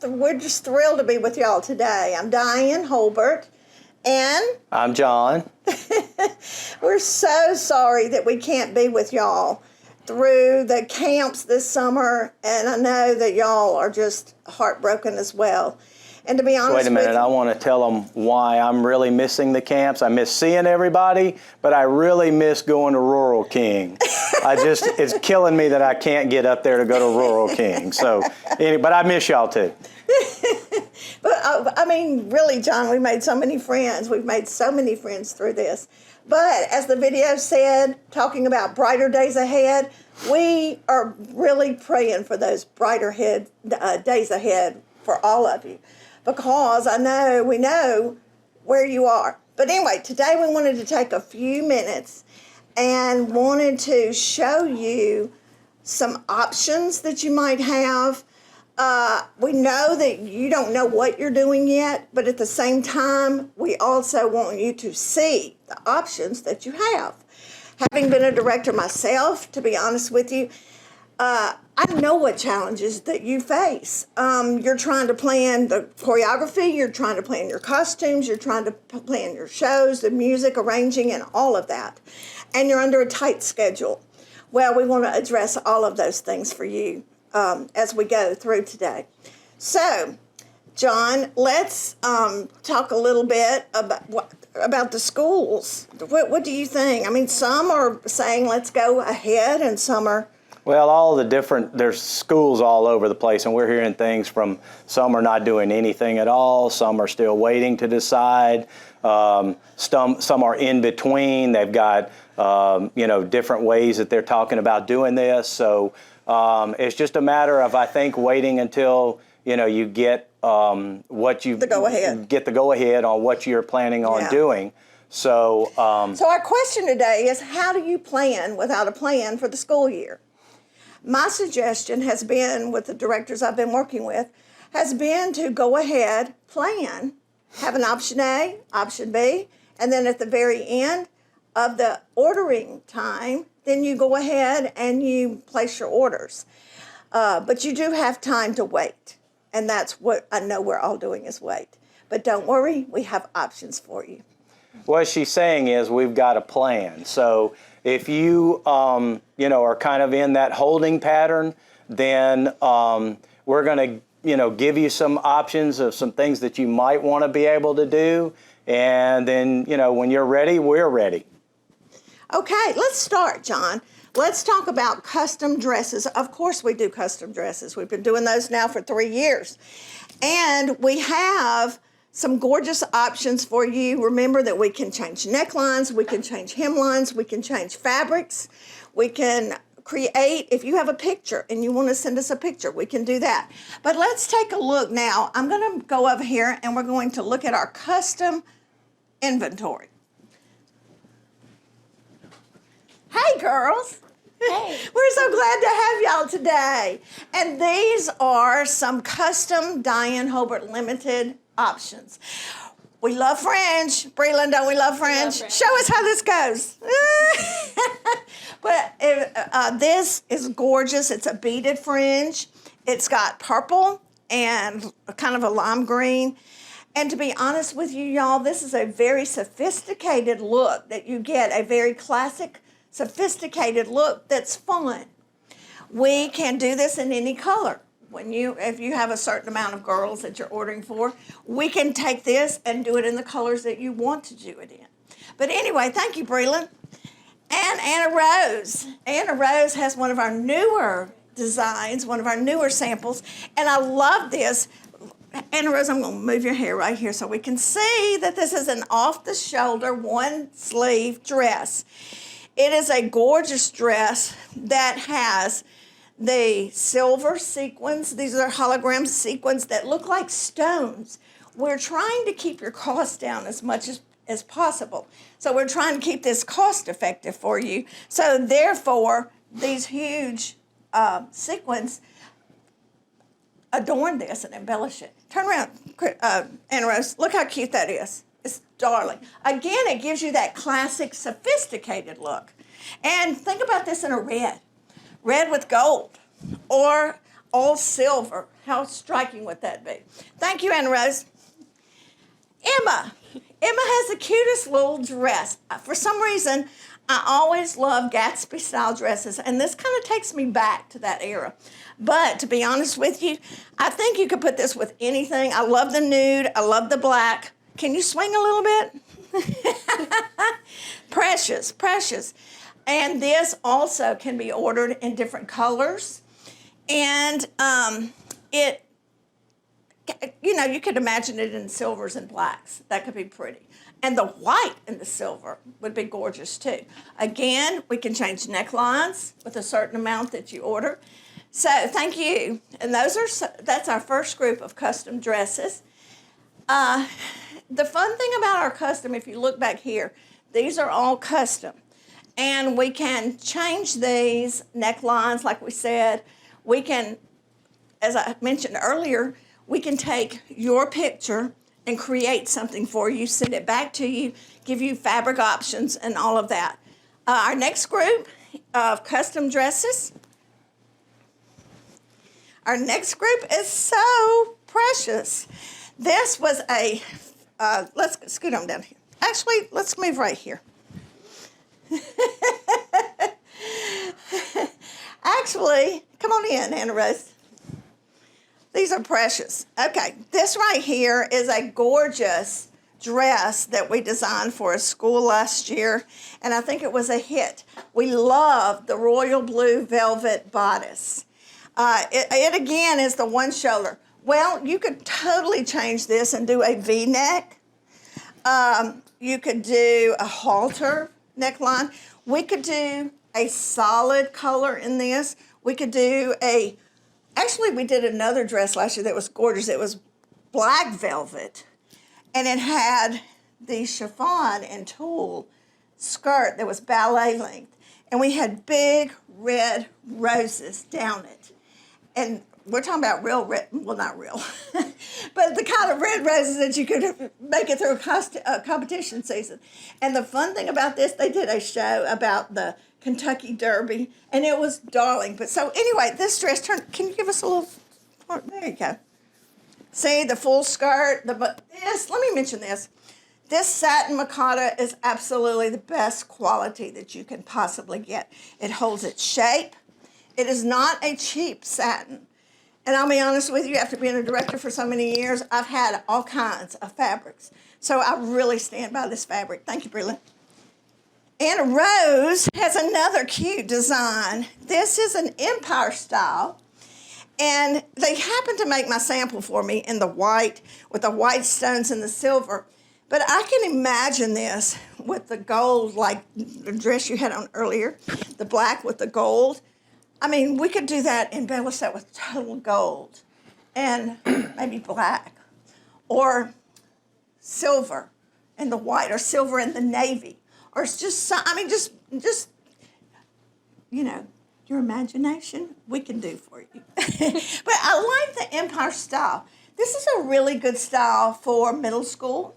we're just thrilled to be with y'all today. I'm Dianne, Holbert, and I'm John. We're so sorry that we can't be with y'all through the camps this summer, and I know that y'all are just heartbroken as well. And to be honest Wait a minute, with you, I want to tell them why I'm really missing the camps. I miss seeing everybody, but I really miss going to Rural King. It's killing me that I can't get up there to go to Rural King. So, but I miss y'all too. But I mean, really, John, we made so many friends. We've made so many friends through this. But as the video said, talking about brighter days ahead, we are really praying for those brighter days ahead for all of you, because we know where you are. But anyway, today we wanted to take a few minutes and wanted to show you some options that you might have. We know that you don't know what you're doing yet, but at the same time, we also want you to see the options that you have. Having been a director myself, to be honest with you, I know what challenges that you face. You're trying to plan the choreography, you're trying to plan your costumes, you're trying to plan your shows, the music, arranging, and all of that. And you're under a tight schedule. Well, we want to address all of those things for you as we go through today. So, John, let's talk a little bit about the schools. What do you think? I mean, some are saying let's go ahead, and some are... Well, there's schools all over the place, and we're hearing things from some are not doing anything at all, some are still waiting to decide, some are in between. They've got, different ways that they're talking about doing this. So it's just a matter of, I think, waiting until, you get get the go-ahead on what you're planning on doing. So our question today is, how do you plan without a plan for the school year? My suggestion has been, with the directors I've been working with, has been to go ahead, plan, have an option A, option B, and then at the very end of the ordering time, then you go ahead and you place your orders. But you do have time to wait, and that's what I know we're all doing is wait. But don't worry, we have options for you. What she's saying is we've got a plan. So if you, are kind of in that holding pattern, then we're going to, give you some options of some things that you might want to be able to do. And then, when you're ready, we're ready. Okay, let's start, John. Let's talk about custom dresses. Of course we do custom dresses. We've been doing those now for 3 years. And we have some gorgeous options for you. Remember that we can change necklines, we can change hemlines, we can change fabrics, we can create, if you have a picture and you want to send us a picture, we can do that. But let's take a look now. I'm going to go over here and we're going to look at our custom inventory. Hey, girls. Hey. We're so glad to have y'all today. And these are some custom DianneHolbertLimited options. We love fringe. Breland, don't we love fringe? Show us how this goes. But this is gorgeous. It's a beaded fringe. It's got purple and kind of a lime green. And to be honest with you, y'all, this is a very sophisticated look that you get, a very classic, sophisticated look that's fun. We can do this in any color. If you have a certain amount of girls that you're ordering for, we can take this and do it in the colors that you want to do it in. But anyway, thank you, Breland. And Anna Rose. Anna Rose has one of our newer designs, one of our newer samples, and I love this. Anna Rose, I'm going to move your hair right here so we can see that this is an off-the-shoulder, one-sleeve dress. It is a gorgeous dress that has the silver sequins. These are hologram sequins that look like stones. We're trying to keep your costs down as much as possible. So we're trying to keep this cost effective for you. So therefore, these huge sequins adorn this and embellish it. Turn around, Anna Rose. Look how cute that is. It's darling. Again, it gives you that classic, sophisticated look. And think about this in a red with gold. Or all silver. How striking would that be? Thank you, Anna Rose. Emma. Emma has the cutest little dress. For some reason, I always love Gatsby-style dresses, and this kind of takes me back to that era. But to be honest with you, I think you could put this with anything. I love the nude. I love the black. Can you swing a little bit? Precious, precious. And this also can be ordered in different colors. And you could imagine it in silvers and blacks. That could be pretty. And the white and the silver would be gorgeous too. Again, we can change necklines with a certain amount that you order. So thank you. And that's our first group of custom dresses. The fun thing about our custom, if you look back here, these are all custom. And we can change these necklines, like we said. We can, as I mentioned earlier, we can take your picture and create something for you, send it back to you, give you fabric options and all of that. Our next group of custom dresses. Our next group is so precious. This was let's scoot on down here. Actually, let's move right here. Actually, come on in, Anna Rose. These are precious. Okay, this right here is a gorgeous dress that we designed for a school last year, and I think it was a hit. We love the royal blue velvet bodice. It again is the one shoulder. Well, you could totally change this and do a V-neck. You could do a halter neckline. We could do a solid color in this. We could do actually we did another dress last year that was gorgeous. It was black velvet, and it had the chiffon and tulle skirt that was ballet length, and we had big red roses down it. And we're talking about real red, well, not real, but the kind of red roses that you could make it through a competition season. And the fun thing about this, they did a show about the Kentucky Derby, and it was darling. But so anyway, this dress can you give us a little, there you go. See, the full skirt, let me mention this. This satin micotta is absolutely the best quality that you can possibly get. It holds its shape. It is not a cheap satin. And I'll be honest with you, after being a director for so many years, I've had all kinds of fabrics. So I really stand by this fabric. Thank you, Breland. Anna Rose has another cute design. This is an empire style. And they happened to make my sample for me in the white, with the white stones and the silver. But I can imagine this with the gold, like the dress you had on earlier, the black with the gold. I mean, we could do that, embellish that with total gold and maybe black or silver and the white, or silver and the navy, or it's just, just, your imagination, we can do for you. But I like the empire style. This is a really good style for middle school.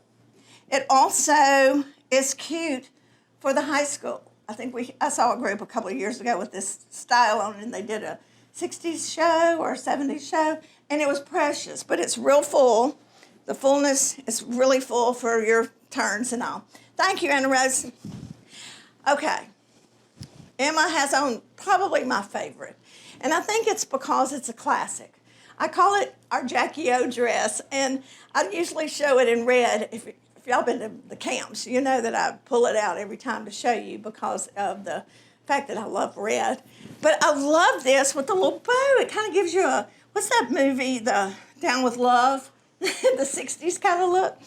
It also is cute for the high school. I saw a group a couple of years ago with this style on it, and they did a 60s show or a 70s show, and it was precious, but it's real full. The fullness is really full for your turns and all. Thank you, Anna Rose. Okay. Emma has on probably my favorite, and I think it's because it's a classic. I call it our Jackie O dress, and I usually show it in red. If y'all been to the camps, you know that I pull it out every time to show you because of the fact that I love red. But I love this with the little bow. It kind of gives you what's that movie, the Down with Love? The 60s kind of look.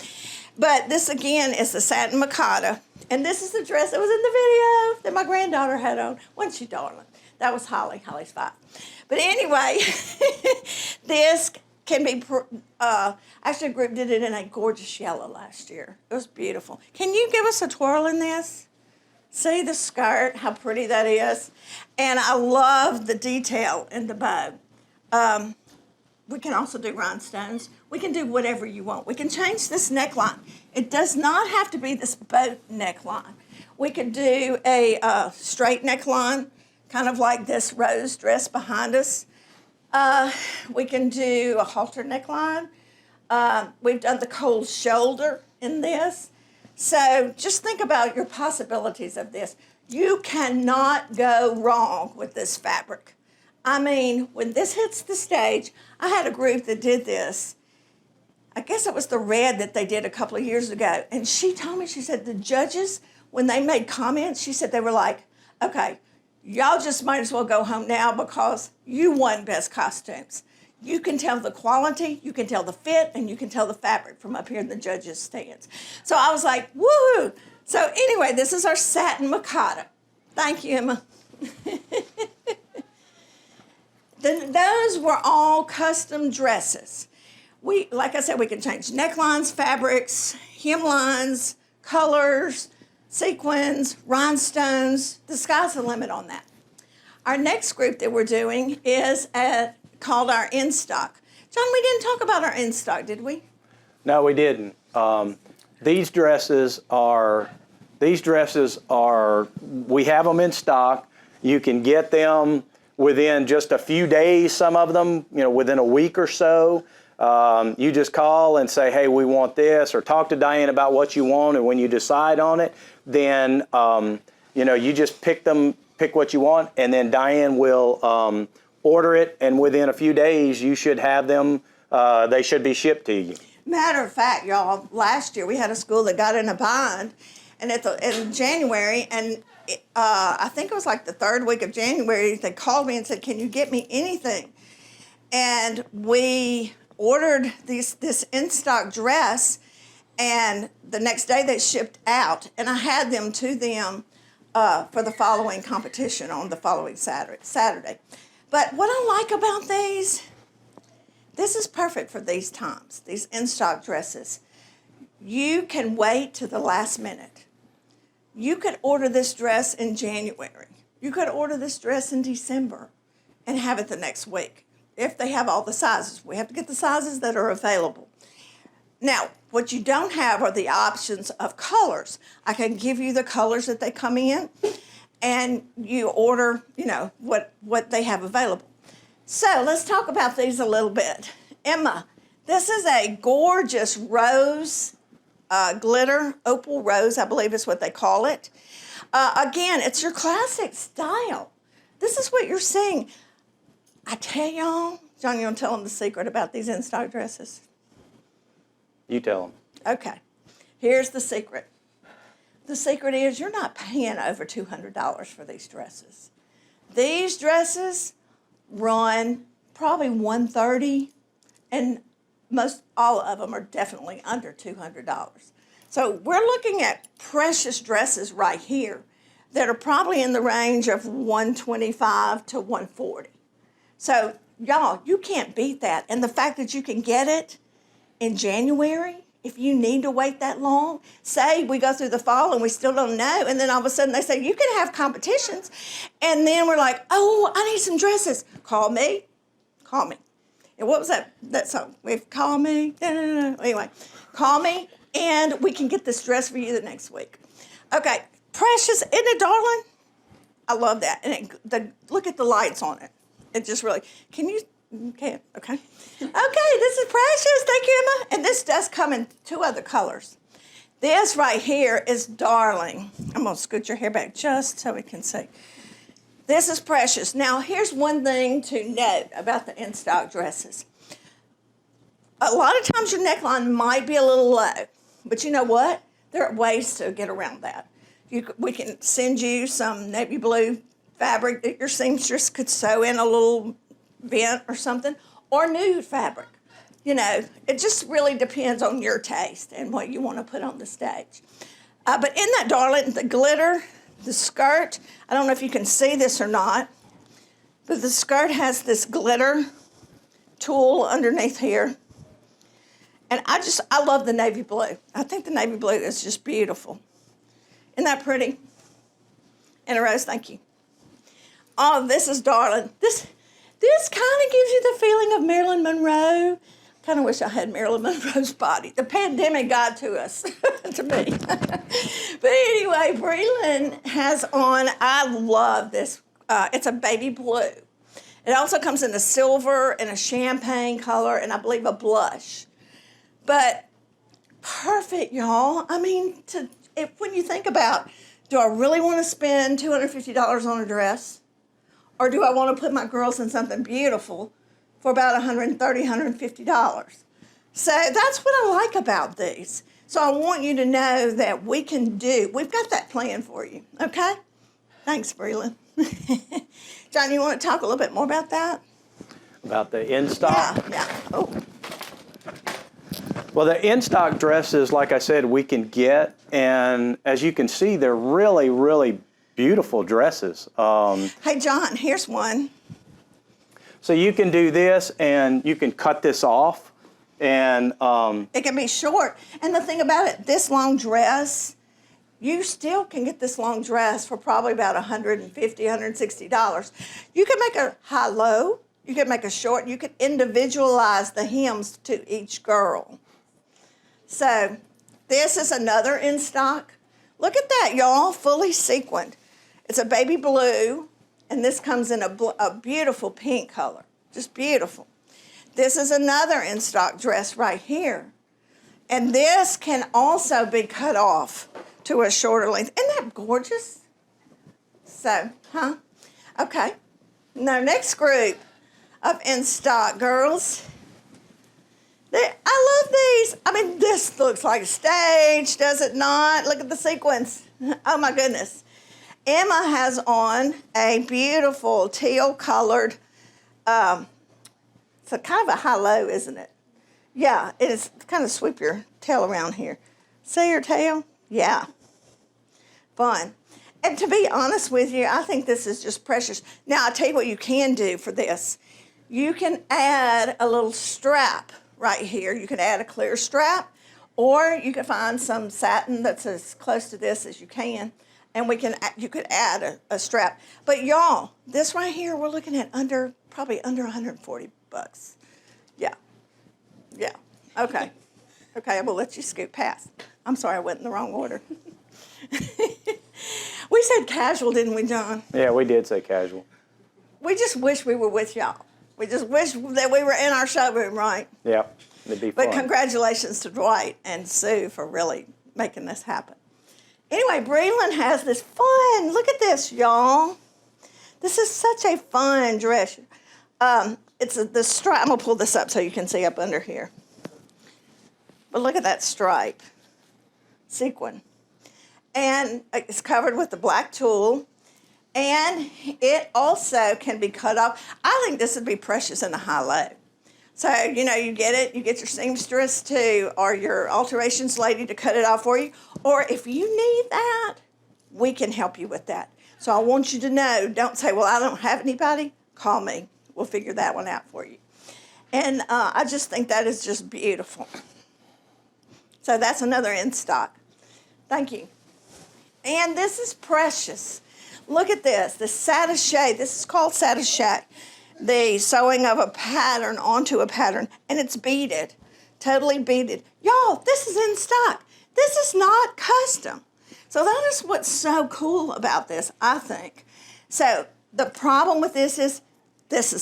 But this, again, is the satin micotta. And this is the dress that was in the video that my granddaughter had on. Wasn't she darling? That was Holly. Holly's 5. But anyway, this can be, actually a group did it in a gorgeous yellow last year. It was beautiful. Can you give us a twirl in this? See the skirt, how pretty that is? And I love the detail in the bow. We can also do rhinestones. We can do whatever you want. We can change this neckline. It does not have to be this boat neckline. We could do a straight neckline, kind of like this rose dress behind us. We can do a halter neckline. We've done the cold shoulder in this. So just think about your possibilities of this. You cannot go wrong with this fabric. I mean, when this hits the stage, I had a group that did this. I guess it was the red that they did a couple of years ago. And she told me, she said, the judges, when they made comments, she said they were like, okay, y'all just might as well go home now because you won best costumes. You can tell the quality, you can tell the fit, and you can tell the fabric from up here in the judges' stands. So I was like, woohoo! So anyway, this is our satin mikado. Thank you, Emma. Those were all custom dresses. Like I said, we can change necklines, fabrics, hemlines, colors, sequins, rhinestones. The sky's the limit on that. Our next group that we're doing is called our in-stock. John, we didn't talk about our in-stock, did we? No, we didn't. These dresses are, we have them in stock. You can get them within just a few days, some of them, within a week or so. You just call and say, hey, we want this, or talk to Dianne about what you want, and when you decide on it, then, you just pick what you want, and then Dianne will order it, and within a few days, you should have them, they should be shipped to you. Matter of fact, y'all, last year we had a school that got in a bind, and in January, and I think it was like the third week of January, they called me and said, can you get me anything? And we ordered this in-stock dress, and the next day they shipped out, and I had them to them for the following competition on the following Saturday. But what I like about these, this is perfect for these times, these in-stock dresses. You can wait to the last minute. You could order this dress in January. You could order this dress in December and have it the next week if they have all the sizes. We have to get the sizes that are available. Now, what you don't have are the options of colors. I can give you the colors that they come in, and you order, what they have available. So let's talk about these a little bit. Emma, this is a gorgeous rose glitter, opal rose, I believe is what they call it. Again, it's your classic style. This is what you're seeing. I tell y'all, John, you want to tell them the secret about these in-stock dresses? You tell them. Okay. Here's the secret. The secret is you're not paying over $200 for these dresses. These dresses run probably $130, and most all of them are definitely under $200. So we're looking at precious dresses right here that are probably in the range of $125 to $140. So y'all, you can't beat that. And the fact that you can get it in January, if you need to wait that long, say we go through the fall and we still don't know, and then all of a sudden they say, you can have competitions. And then we're like, oh, I need some dresses. Call me. And what was that song? Call me. Anyway, call me, and we can get this dress for you the next week. Okay, precious, isn't it, darling? I love that. And look at the lights on it. It just really, can you, can't, okay. Okay, this is precious. Thank you, Emma. And this does come in two other colors. This right here is darling. I'm going to scoot your hair back just so we can see. This is precious. Now, here's one thing to note about the in-stock dresses. A lot of times your neckline might be a little low, but you know what? There are ways to get around that. We can send you some navy blue fabric that your seamstress could sew in a little vent or something, or nude fabric. It just really depends on your taste and what you want to put on the stage. But in that, darling, the glitter, the skirt, I don't know if you can see this or not, but the skirt has this glitter tulle underneath here. And I love the navy blue. I think the navy blue is just beautiful. Isn't that pretty? And a rose, thank you. Oh, this is darling. This kind of gives you the feeling of Marilyn Monroe. Kind of wish I had Marilyn Monroe's body. The pandemic got to us, to me. But anyway, Breland has on, I love this. It's a baby blue. It also comes in a silver and a champagne color and I believe a blush. But perfect, y'all. I mean, when you think about, do I really want to spend $250 on a dress? Or do I want to put my girls in something beautiful for about $130, $150? So that's what I like about these. So I want you to know that we've got that plan for you, okay? Thanks, Breland. John, you want to talk a little bit more about that? About the in-stock? Yeah. Oh. Well, the in-stock dresses, like I said, we can get, and as you can see, they're really, really beautiful dresses. Hey, John, here's one. So you can do this, and you can cut this off, and it can be short. And the thing about it, this long dress, you still can get this long dress for probably about $150, $160. You can make a high-low, you can make a short, you could individualize the hems to each girl. So this is another in stock. Look at that, y'all, fully sequined. It's a baby blue, and this comes in a beautiful pink color, just beautiful. This is another in stock dress right here. And this can also be cut off to a shorter length. Isn't that gorgeous? So, okay. Now, next group of in stock girls. I love these. I mean, this looks like a stage, does it not? Look at the sequins. Oh, my goodness. Emma has on a beautiful teal-colored, it's a kind of a high-low, isn't it? Yeah, it is. Kind of sweep your tail around here. See your tail? Yeah. Fun. And to be honest with you, I think this is just precious. Now, I'll tell you what you can do for this. You can add a little strap right here. You can add a clear strap, or you can find some satin that's as close to this as you can, and you could add a strap. But y'all, this right here, we're looking at probably under 140 bucks. Yeah. Yeah. Okay. Okay, I will let you scoot past. I'm sorry, I went in the wrong order. We said casual, didn't we, John? Yeah, we did say casual. We just wish we were with y'all. We just wish that we were in our showroom, right? Yeah, it'd be fun. But congratulations to Dwight and Sue for really making this happen. Anyway, Breland has this fun. Look at this, y'all. This is such a fun dress. It's the stripe. I'm going to pull this up so you can see up under here. But look at that stripe. Sequin. And it's covered with the black tulle. And it also can be cut off. I think this would be precious in a high-low. So, you get it. You get your seamstress or your alterations lady to cut it off for you. Or if you need that, we can help you with that. So I want you to know, don't say, well, I don't have anybody. Call me. We'll figure that one out for you. And I just think that is just beautiful. So that's another in stock. Thank you. And this is precious. Look at this, the satache. This is called satache. The sewing of a pattern onto a pattern, and it's beaded, totally beaded. Y'all, this is in stock. This is not custom. So that is what's so cool about this, I think. So the problem with this is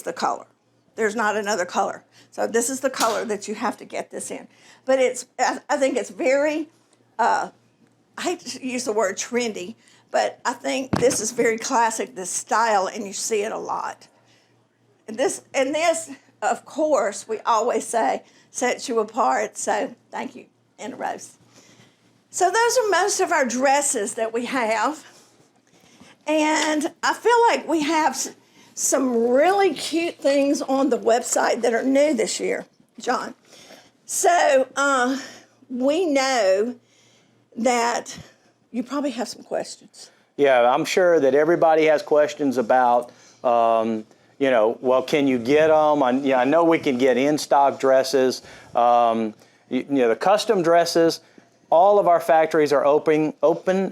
the color. There's not another color. So this is the color that you have to get this in. But I think it's very, I hate to use the word trendy, but I think this is very classic, this style, and you see it a lot. And this, of course, we always say, sets you apart. So thank you, Anna Rose. So those are most of our dresses that we have. And I feel like we have some really cute things on the website that are new this year, John. So we know that you probably have some questions. Yeah, I'm sure that everybody has questions about, well, can you get them? I know we can get in-stock dresses. The custom dresses, all of our factories are open,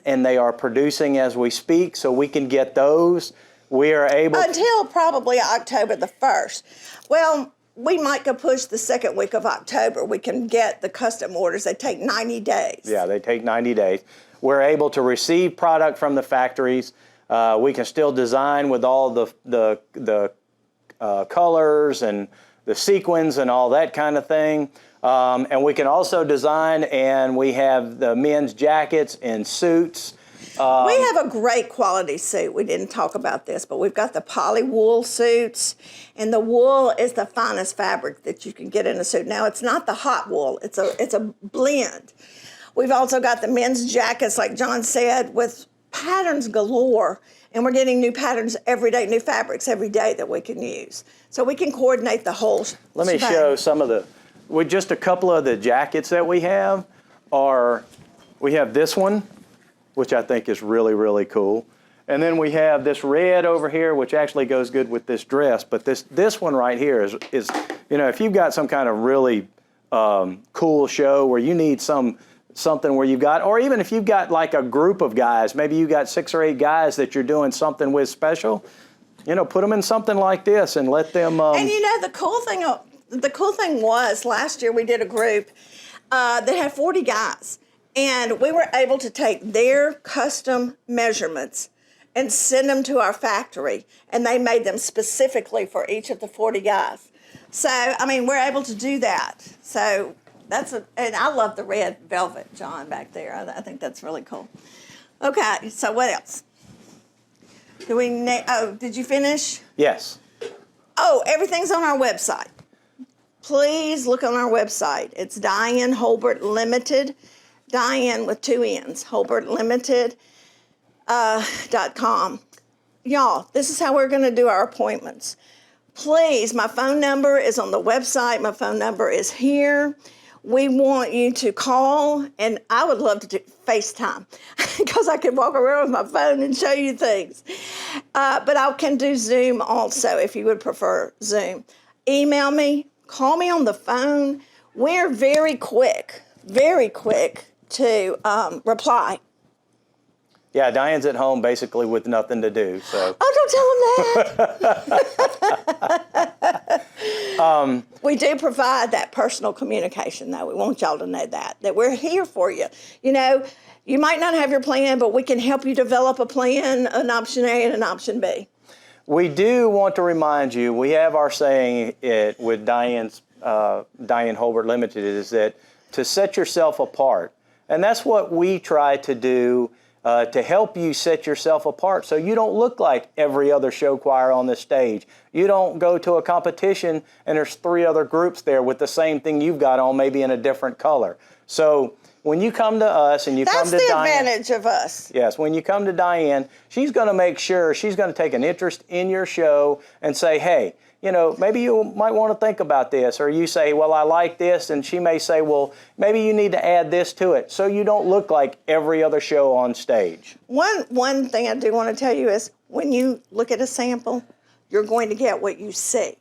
and they are producing as we speak, so we can get those. We are able until probably October the 1st. Well, we might go push the second week of October. We can get the custom orders. They take 90 days. Yeah, they take 90 days. We're able to receive product from the factories. We can still design with all the colors and the sequins and all that kind of thing. And we can also design, and we have the men's jackets and suits. We have a great quality suit. We didn't talk about this, but we've got the poly wool suits, and the wool is the finest fabric that you can get in a suit. Now, it's not the hot wool. It's a blend. We've also got the men's jackets, like John said, with patterns galore, and we're getting new patterns every day, new fabrics every day that we can use. So we can coordinate the whole Let me show some of the, with just a couple of the jackets that we have we have this one, which I think is really, really cool. And then we have this red over here, which actually goes good with this dress. But this one right here is if you've got some kind of really cool show where you need something where you've got, or even if you've got like a group of guys, maybe you got 6 or 8 guys that you're doing something with special, put them in something like this and let them. And the cool thing was last year we did a group that had 40 guys, and we were able to take their custom measurements and send them to our factory, and they made them specifically for each of the 40 guys. So, I mean, we're able to do that. So and I love the red velvet, John, back there. I think that's really cool. Okay, so what else? Did you finish? Yes. Oh, everything's on our website. Please look on our website. It's DianneHolbertLimited, Dianne with 2 N's, HolbertLimited.com. Y'all, this is how we're going to do our appointments. Please, my phone number is on the website. My phone number is here. We want you to call, and I would love to do FaceTime because I can walk around with my phone and show you things. But I can do Zoom also if you would prefer Zoom. Email me, call me on the phone. We're very quick to reply. Yeah, Diane's at home basically with nothing to do. So. Oh, don't tell them that. We do provide that personal communication, though. We want y'all to know that we're here for you. You might not have your plan, but we can help you develop a plan, an option A and an option B. We do want to remind you, we have our saying with Dianne Holbert Limited is that to set yourself apart. And that's what we try to do to help you set yourself apart so you don't look like every other show choir on the stage. You don't go to a competition and there's 3 other groups there with the same thing you've got on, maybe in a different color. So when you come to us and you come to Dianne. That's the advantage of us. Yes, when you come to Dianne, she's going to make sure, she's going to take an interest in your show and say, hey, maybe you might want to think about this, or you say, well, I like this, and she may say, well, maybe you need to add this to it, so you don't look like every other show on stage. One thing I do want to tell you is when you look at a sample, you're going to get what you see.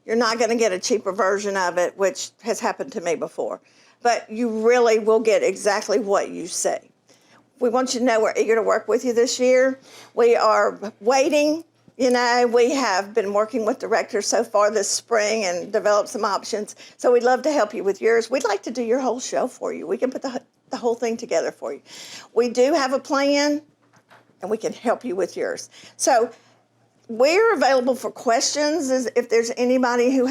You're not going to get a cheaper version of it, which has happened to me before, but you really will get exactly what you see. We want you to know we're eager to work with you this year. We are waiting. We have been working with directors so far this spring and developed some options. So we'd love to help you with yours. We'd like to do your whole show for you. We can put the whole thing together for you. We do have a plan, and we can help you with yours. So we're available for questions if there's anybody who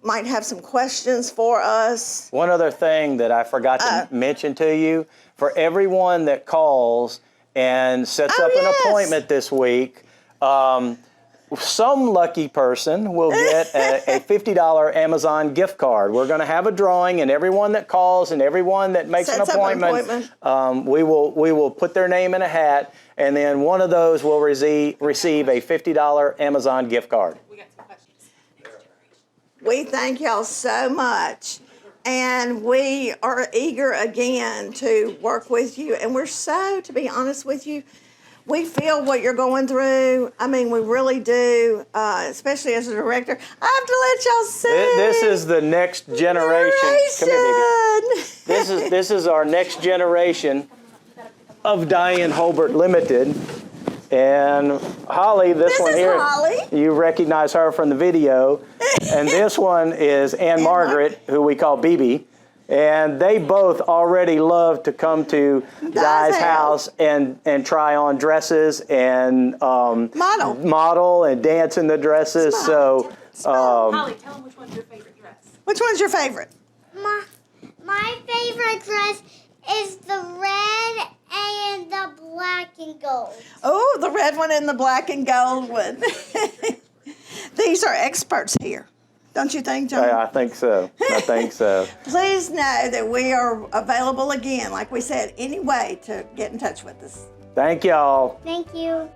might have some questions for us. One other thing that I forgot to mention to you, for everyone that calls and sets up an appointment this week, some lucky person will get a $50 Amazon gift card. We're going to have a drawing, and everyone that calls and everyone that makes an appointment, we will put their name in a hat, and then one of those will receive a $50 Amazon gift card. We got some questions. We thank y'all so much, and we are eager again to work with you, and to be honest with you, we feel what you're going through. I mean, we really do, especially as a director. I have to let y'all see. This is the next generation. Come here, baby. This is our next generation of Dianne Holbert Limited. And Holly, this one here, Holly. You recognize her from the video. And this one is Ann Margaret, who we call BB. And they both already love to come to Di's house and try on dresses and model and dance in the dresses. So Holly, tell them which one's your favorite dress. Which one's your favorite? My favorite dress is the red and the black and gold. Oh, the red one and the black and gold one. These are experts here. Don't you think, John? I think so. I think so. Please know that we are available again, like we said, any way to get in touch with us. Thank y'all. Thank you.